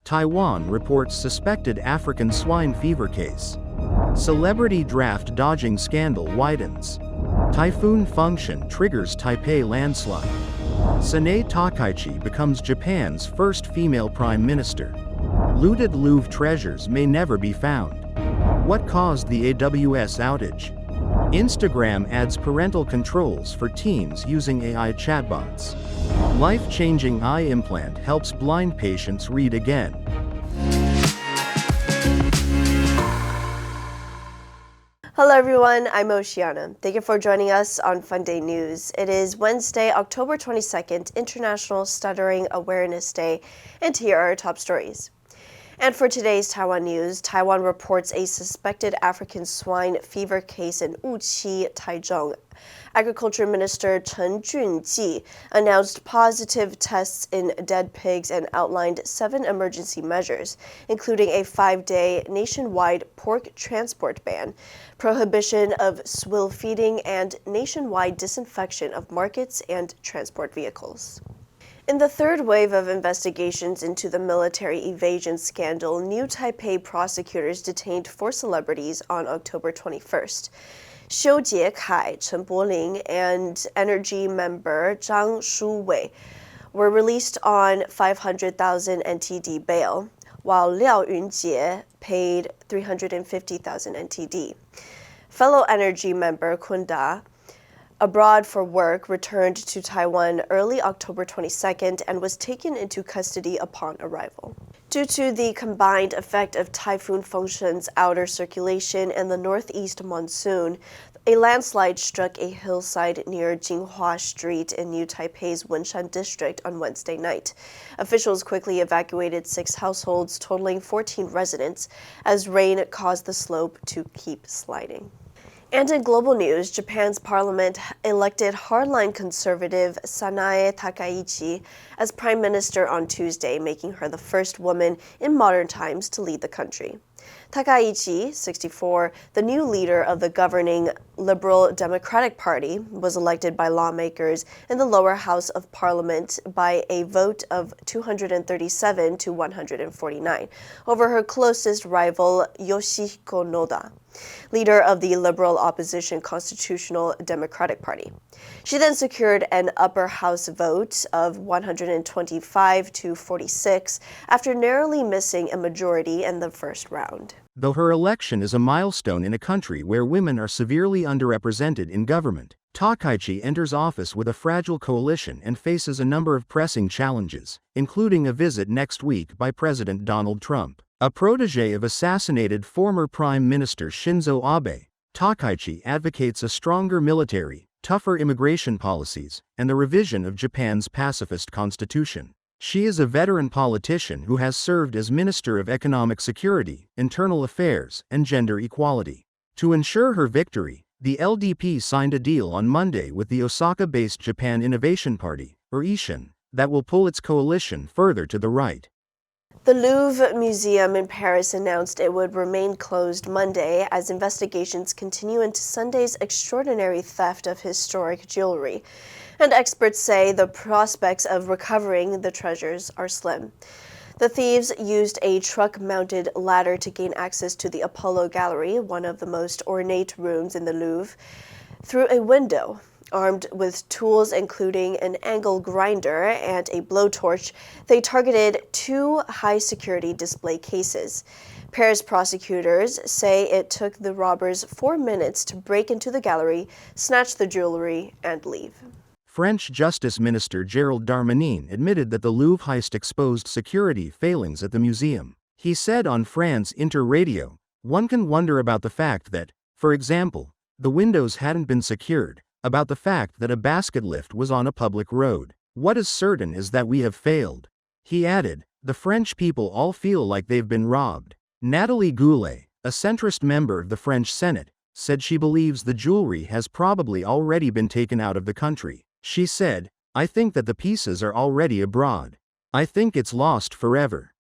Taiwan reports suspected African swine fever case. Celebrity draft dodging scandal widens. Typhoon Fengshen triggers Taipei landslide. Sanae Takaichi becomes Japan's first female prime minister. Looted Louvre treasures may never be found. What caused the AWS outage? Instagram adds parental controls for teens using AI chatbots. Life-changing eye implant helps blind patients read again. Hello everyone, I'm Oceana. Thank you for joining us on FUNDAY News. It is Wednesday, October 22nd, International Stuttering Awareness Day, and here are our top stories. And for today's Taiwan news, Taiwan reports a suspected African swine fever case in Wuqi, Taichung. Agriculture Minister Chen Junji announced positive tests in dead pigs and outlined 7 emergency measures, including a 5-day nationwide pork transport ban, prohibition of swill feeding, and nationwide disinfection of markets and transport vehicles. In the third wave of investigations into the military evasion scandal, New Taipei prosecutors detained 4 celebrities on October 21st. Xiu Jiekai, Chen Boling, and Energy member Zhang Shuwei were released on 500,000 NTD bail, while Liao Yunjie paid 350,000 NTD. Fellow Energy member Kun Da, abroad for work, returned to Taiwan early October 22nd and was taken into custody upon arrival. Due to the combined effect of Typhoon Fengshen's outer circulation and the northeast monsoon, a landslide struck a hillside near Jinghua Street in New Taipei's Wenshan district on Wednesday night. Officials quickly evacuated 6 households, totaling 14 residents, as rain caused the slope to keep sliding. And in global news, Japan's parliament elected hardline conservative Sanae Takaichi as prime minister on Tuesday, making her the first woman in modern times to lead the country. Takaichi, 64, the new leader of the governing Liberal Democratic Party, was elected by lawmakers in the lower house of parliament by a vote of 237 to 149 over her closest rival, Yoshihiko Noda, leader of the liberal opposition Constitutional Democratic Party. She then secured an upper house vote of 125 to 46 after narrowly missing a majority in the first round. Though her election is a milestone in a country where women are severely underrepresented in government, Takaichi enters office with a fragile coalition and faces a number of pressing challenges, including a visit next week by President Donald Trump. A protege of assassinated former Prime Minister Shinzo Abe, Takaichi advocates a stronger military, tougher immigration policies, and the revision of Japan's pacifist constitution. She is a veteran politician who has served as Minister of Economic Security, Internal Affairs, and Gender Equality. To ensure her victory, the LDP signed a deal on Monday with the Osaka-based Japan Innovation Party, or Ishin, that will pull its coalition further to the right. The Louvre Museum in Paris announced it would remain closed Monday as investigations continue into Sunday's extraordinary theft of historic jewelry. And experts say the prospects of recovering the treasures are slim. The thieves used a truck-mounted ladder to gain access to the Apollo Gallery, one of the most ornate rooms in the Louvre, through a window. Armed with tools including an angle grinder and a blowtorch, they targeted 2 high-security display cases. Paris prosecutors say it took the robbers 4 minutes to break into the gallery, snatch the jewelry, and leave. French Justice Minister Gérald Darmanin admitted that the Louvre heist exposed security failings at the museum. He said on France Inter Radio, "One can wonder about the fact that, for example, the windows hadn't been secured, about the fact that a basket lift was on a public road. What is certain is that we have failed." He added, "The French people all feel like they've been robbed." Nathalie Goulet, a centrist member of the French Senate, said she believes the jewelry has probably already been taken out of the country. She said, "I think that the pieces are already abroad. I think it's lost forever."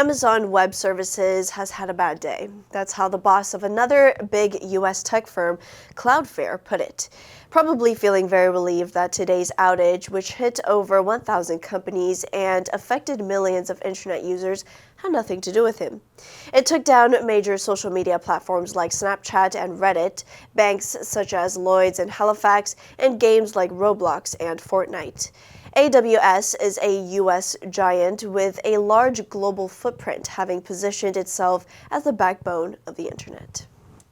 Amazon Web Services has had a bad day. That's how the boss of another big U.S. tech firm, Cloudflare, put it, probably feeling very relieved that today's outage, which hit over 1,000 companies and affected millions of internet users, had nothing to do with him. It took down major social media platforms like Snapchat and Reddit, banks such as Lloyds and Halifax, and games like Roblox and Fortnite. AWS is a U.S. giant with a large global footprint, having positioned itself as the backbone of the internet.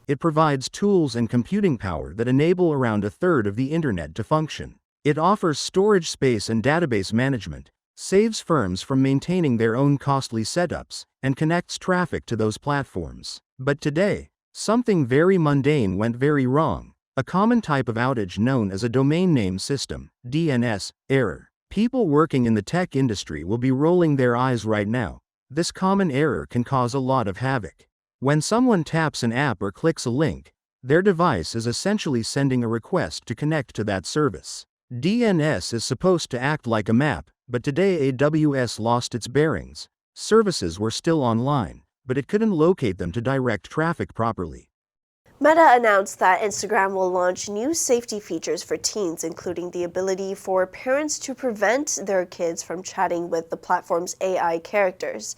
It provides tools and computing power that enable around a third of the internet to function. It offers storage space and database management, saves firms from maintaining their own costly setups, and connects traffic to those platforms. But today, something very mundane went very wrong. A common type of outage known as a domain name system, DNS, error. People working in the tech industry will be rolling their eyes right now. This common error can cause a lot of havoc. When someone taps an app or clicks a link, their device is essentially sending a request to connect to that service. DNS is supposed to act like a map, but today AWS lost its bearings. Services were still online, but it couldn't locate them to direct traffic properly. Meta announced that Instagram will launch new safety features for teens, including the ability for parents to prevent their kids from chatting with the platform's AI characters.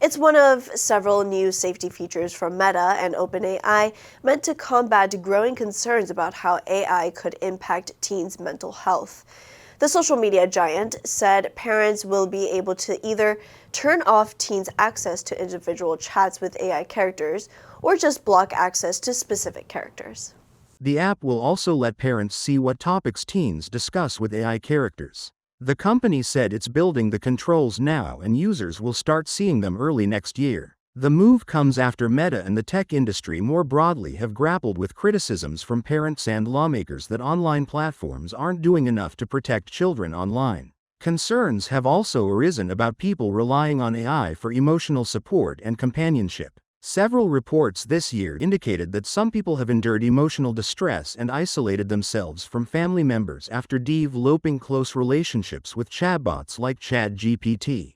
It's one of several new safety features from Meta and OpenAI meant to combat growing concerns about how AI could impact teens' mental health. The social media giant said parents will be able to either turn off teens' access to individual chats with AI characters or just block access to specific characters. The app will also let parents see what topics teens discuss with AI characters. The company said it's building the controls now and users will start seeing them early next year. The move comes after Meta and the tech industry more broadly have grappled with criticisms from parents and lawmakers that online platforms aren't doing enough to protect children online. Concerns have also arisen about people relying on AI for emotional support and companionship. Several reports this year indicated that some people have endured emotional distress and isolated themselves from family members after developing close relationships with chatbots like ChatGPT.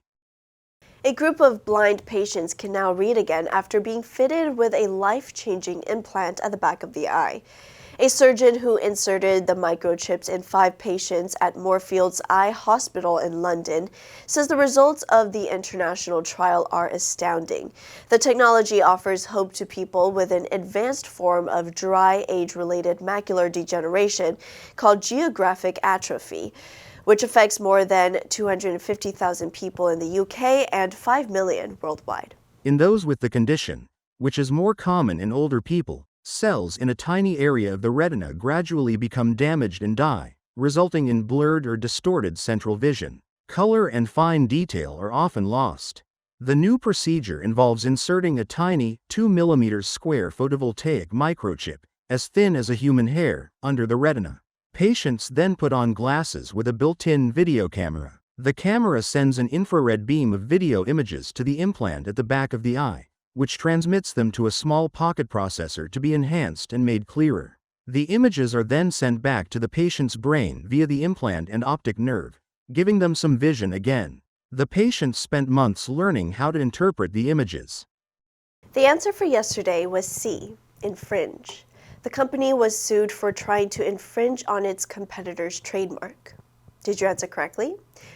A group of blind patients can now read again after being fitted with a life-changing implant at the back of the eye. A surgeon who inserted the microchips in 5 patients at Moorfields Eye Hospital in London says the results of the international trial are astounding. The technology offers hope to people with an advanced form of dry age-related macular degeneration called geographic atrophy, which affects more than 250,000 people in the UK and 5 million worldwide. In those with the condition, which is more common in older people, cells in a tiny area of the retina gradually become damaged and die, resulting in blurred or distorted central vision. Color and fine detail are often lost. The new procedure involves inserting a tiny, 2 mm square photovoltaic microchip, as thin as a human hair, under the retina. Patients then put on glasses with a built-in video camera. The camera sends an infrared beam of video images to the implant at the back of the eye, which transmits them to a small pocket processor to be enhanced and made clearer. The images are then sent back to the patient's brain via the implant and optic nerve, giving them some vision again. The patients spent months learning how to interpret the images. The answer for yesterday was C, infringe. The company was sued for trying to infringe on its competitor's trademark. Did you answer correctly?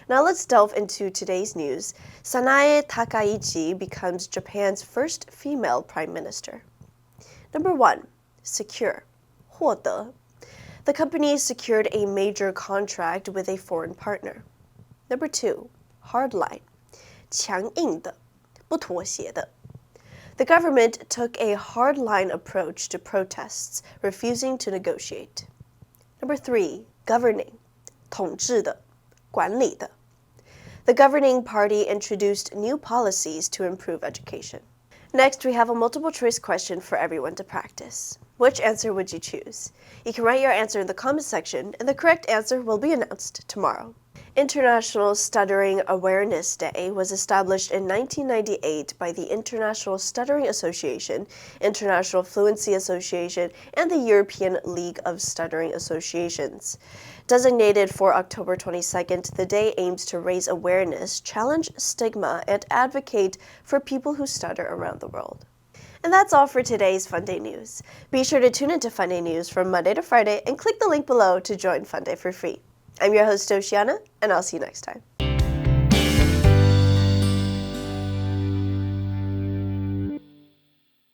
Now let's delve into today's news. Sanae Takaichi becomes Japan's first female prime minister. Number 1, secure, 获得. The company secured a major contract with a foreign partner. Number 2, hardline, 强硬的，不妥协的. The government took a hardline approach to protests, refusing to negotiate. Number 3, governing, 统治的，管理的. The governing party introduced new policies to improve education. Next, we have a multiple choice question for everyone to practice. Which answer would you choose? You can write your answer in the comment section, and the correct answer will be announced tomorrow. International Stuttering Awareness Day was established in 1998 by the International Stuttering Association, International Fluency Association, and the European League of Stuttering Associations. Designated for October 22nd, the day aims to raise awareness, challenge stigma, and advocate for people who stutter around the world. And that's all for today's FUNDAY News. Be sure to tune into FUNDAY News from Monday to Friday and click the link below to join FUNDAY for free. I'm your host, Oceana, and I'll see you next time.